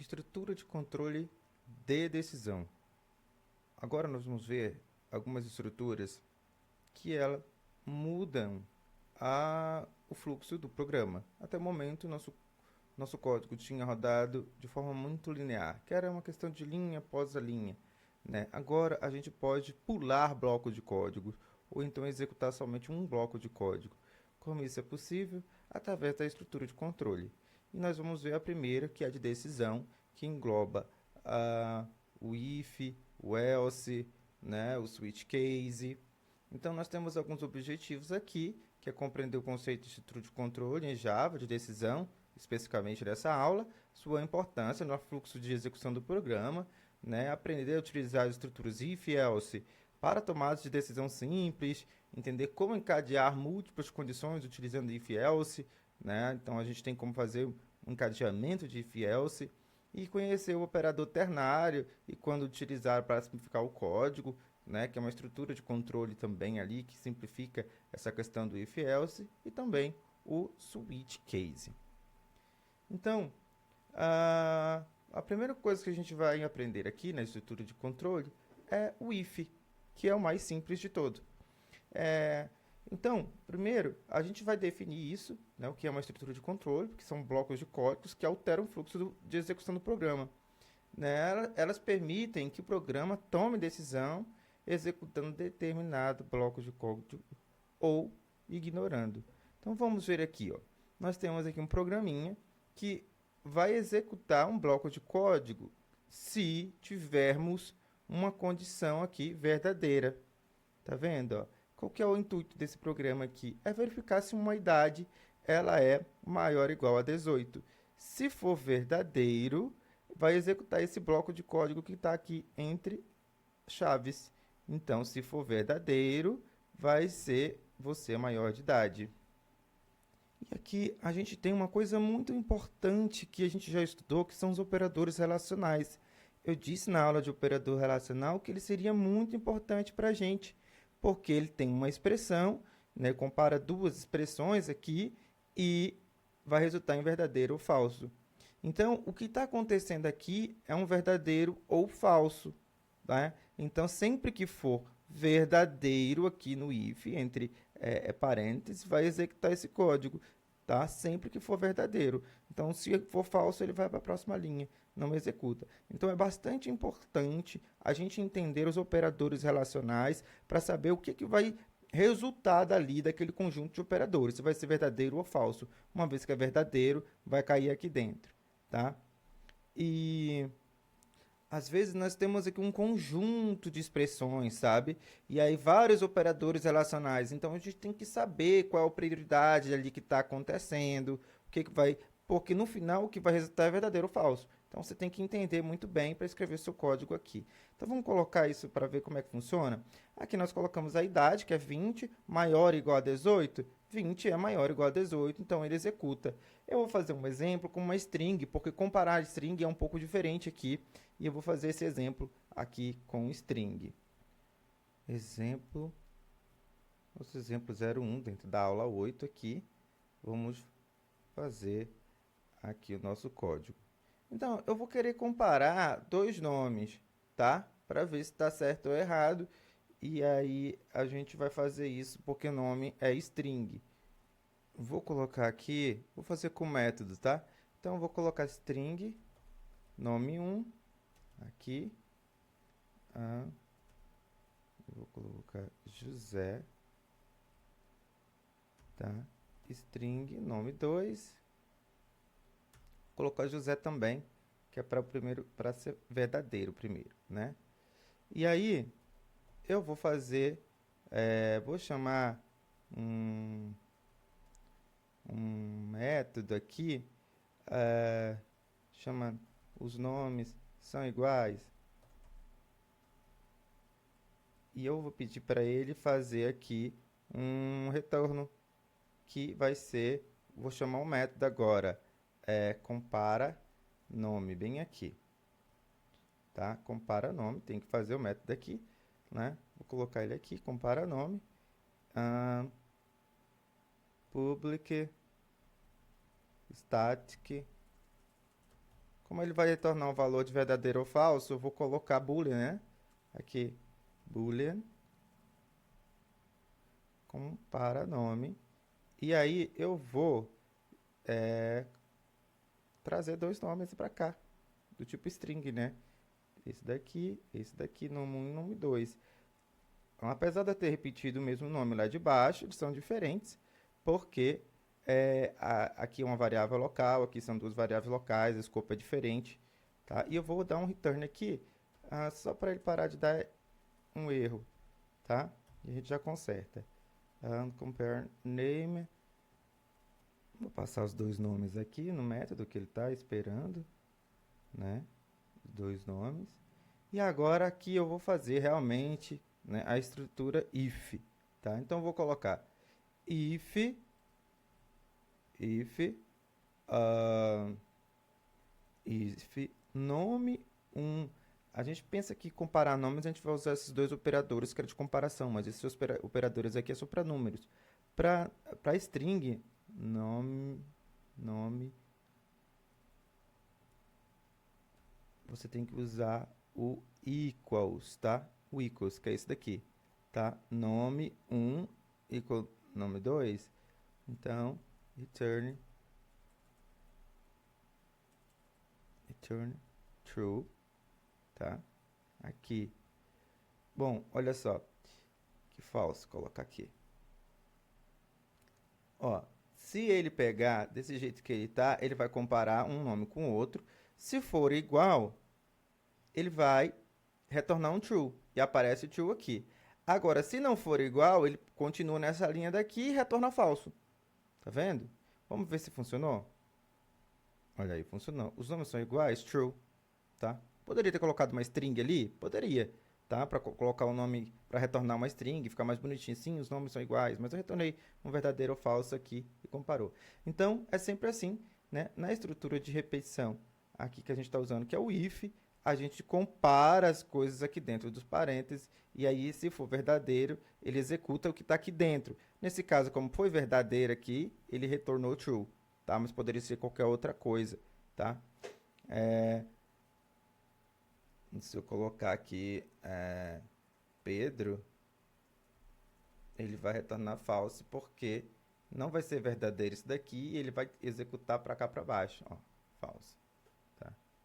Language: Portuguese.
Estrutura de controle de decisão. Agora nós vamos ver algumas estruturas que ela mudam o fluxo do programa. Até o momento, nosso código tinha rodado de forma muito linear, que era uma questão de linha após a linha, né? Agora a gente pode pular blocos de código ou então executar somente um bloco de código. Como isso é possível? Através da estrutura de controle. E nós vamos ver a primeira, que é a de decisão, que engloba o if, o else, né, o switch case. Então, nós temos alguns objetivos aqui, que é compreender o conceito de estrutura de controle em Java, de decisão, especificamente dessa aula, sua importância no fluxo de execução do programa, né, aprender a utilizar as estruturas if e else para tomadas de decisão simples, entender como encadear múltiplas condições utilizando if e else, né? Então, a gente tem como fazer um encadeamento de if e else, e conhecer o operador ternário e quando utilizar para simplificar o código, né, que é uma estrutura de controle também ali, que simplifica essa questão do if-else, e também o switch case. Então, a primeira coisa que a gente vai aprender aqui na estrutura de controle é o if, que é o mais simples de todo. Então, primeiro, a gente vai definir isso, né, o que é uma estrutura de controle, que são blocos de códigos que alteram o fluxo de execução do programa. Né? Elas permitem que o programa tome decisão executando determinado bloco de código ou ignorando. Então, vamos ver aqui. Ó. Nós temos aqui um programinha que vai executar um bloco de código se tivermos uma condição aqui verdadeira. Tá vendo? Ó? Qual que é o intuito desse programa aqui? É verificar se uma idade ela é maior ou igual a 18. Se for verdadeiro, vai executar esse bloco de código que está aqui entre chaves. Então, se for verdadeiro, vai ser você maior de idade. E aqui a gente tem uma coisa muito importante que a gente já estudou, que são os operadores relacionais. Eu disse na aula de operador relacional que ele seria muito importante para a gente, porque ele tem uma expressão, né, compara duas expressões aqui e vai resultar em verdadeiro ou falso. Então, o que está acontecendo aqui é um verdadeiro ou falso. Tá? Então, sempre que for verdadeiro aqui no if, entre parênteses, vai executar esse código. Tá? Sempre que for verdadeiro. Então, se for falso, ele vai para a próxima linha, não executa. Então, é bastante importante a gente entender os operadores relacionais para saber o que vai resultar dali daquele conjunto de operadores, se vai ser verdadeiro ou falso. Uma vez que é verdadeiro, vai cair aqui dentro. Tá? E às vezes nós temos aqui um conjunto de expressões, sabe? E aí vários operadores relacionais. Então a gente tem que saber qual é a prioridade ali que está acontecendo, o que vai, porque no final o que vai resultar é verdadeiro ou falso. Então você tem que entender muito bem para escrever seu código aqui. Então vamos colocar isso para ver como é que funciona. Aqui nós colocamos a idade, que é 20, maior ou igual a 18. 20 é maior ou igual a 18, então ele executa. Eu vou fazer um exemplo com uma string, porque comparar string é um pouco diferente aqui. E eu vou fazer esse exemplo aqui com string. Exemplo, nosso exemplo 01 dentro da aula 8 aqui. Vamos fazer aqui o nosso código. Então, eu vou querer comparar dois nomes, tá? Para ver se está certo ou errado. E aí, a gente vai fazer isso porque o nome é string. Vou colocar aqui, vou fazer com método, tá? Então, eu vou colocar string, nome 1, aqui. Vou colocar José, tá? String, nome 2. Vou colocar José também, que é para o primeiro, para ser verdadeiro primeiro, né? E aí, eu vou fazer, vou chamar um método aqui, chama os nomes são iguais. E eu vou pedir para ele fazer aqui um retorno que vai ser, vou chamar um método agora, compara nome, bem aqui, tá? Compara nome, tem que fazer o método aqui, né? Vou colocar ele aqui, compara nome, public static Como ele vai retornar um valor de verdadeiro ou falso, eu vou colocar boolean, né? Aqui, boolean, compara nome. E aí eu vou trazer dois nomes para cá, do tipo string, né? Esse daqui, nome 1 e nome 2. Então, apesar de eu ter repetido o mesmo nome lá de baixo, eles são diferentes, porque aqui é uma variável local, aqui são duas variáveis locais, o escopo é diferente, tá? E eu vou dar um return aqui, só para ele parar de dar um erro, tá? E a gente já conserta. Compare name. Vou passar os dois nomes aqui no método que ele está esperando, né? Os dois nomes. E agora aqui eu vou fazer realmente, né, a estrutura if, tá? Então eu vou colocar if nome 1. A gente pensa que comparar nomes a gente vai usar esses dois operadores que é de comparação, mas esses operadores aqui é só para números. Para string, nome, você tem que usar o equals, tá? O equals, que é esse daqui, tá? Nome 1 equal nome 2. Então, return true, tá? Aqui. Bom, olha só. Que falso, colocar aqui. Ó, se ele pegar desse jeito que ele tá, ele vai comparar um nome com o outro. Se for igual, ele vai retornar um true. E aparece o true aqui. Agora, se não for igual, ele continua nessa linha daqui e retorna falso. Tá vendo? Vamos ver se funcionou. Olha aí, funcionou. Os nomes são iguais, true, tá? Poderia ter colocado uma string ali? Poderia, tá? Para colocar o nome, para retornar uma string, ficar mais bonitinho. Sim, os nomes são iguais, mas eu retornei um verdadeiro ou falso aqui e comparou. Então, é sempre assim, né? Na estrutura de repetição aqui que a gente está usando, que é o if, a gente compara as coisas aqui dentro dos parênteses e aí, se for verdadeiro, ele executa o que está aqui dentro. Nesse caso, como foi verdadeiro aqui, ele retornou true, tá? Mas poderia ser qualquer outra coisa, tá? Se eu colocar aqui Pedro, ele vai retornar false porque não vai ser verdadeiro isso daqui e ele vai executar para cá para baixo, ó, false.